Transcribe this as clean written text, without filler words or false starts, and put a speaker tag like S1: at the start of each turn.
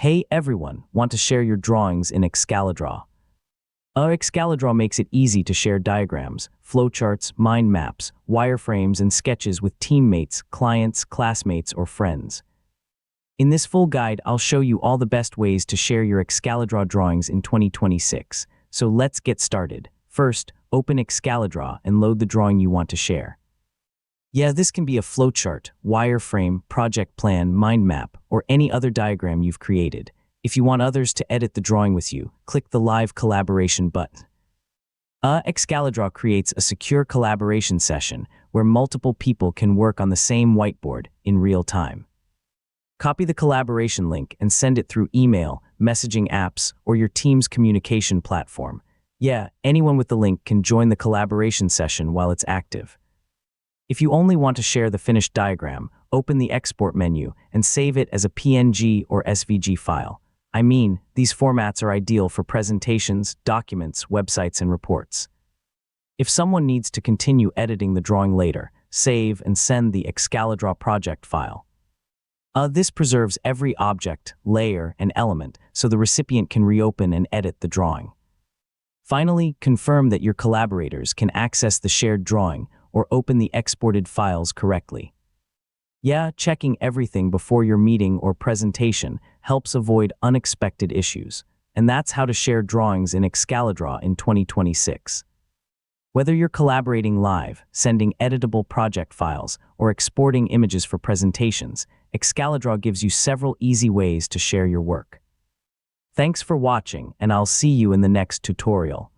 S1: Hey everyone, want to share your drawings in Excalidraw? Excalidraw makes it easy to share diagrams, flowcharts, mind maps, wireframes, and sketches with teammates, clients, classmates, or friends. In this full guide, I'll show you all the best ways to share your Excalidraw drawings in 2026. So let's get started. First, open Excalidraw and load the drawing you want to share. This can be a flowchart, wireframe, project plan, mind map, or any other diagram you've created. If you want others to edit the drawing with you, click the Live Collaboration button. Excalidraw creates a secure collaboration session where multiple people can work on the same whiteboard in real time. Copy the collaboration link and send it through email, messaging apps, or your team's communication platform. Anyone with the link can join the collaboration session while it's active. If you only want to share the finished diagram, open the export menu and save it as a PNG or SVG file. These formats are ideal for presentations, documents, websites, and reports. If someone needs to continue editing the drawing later, save and send the Excalidraw project file. This preserves every object, layer, and element so the recipient can reopen and edit the drawing. Finally, confirm that your collaborators can access the shared drawing or open the exported files correctly. Checking everything before your meeting or presentation helps avoid unexpected issues. And that's how to share drawings in Excalidraw in 2026. Whether you're collaborating live, sending editable project files, or exporting images for presentations, Excalidraw gives you several easy ways to share your work. Thanks for watching, and I'll see you in the next tutorial.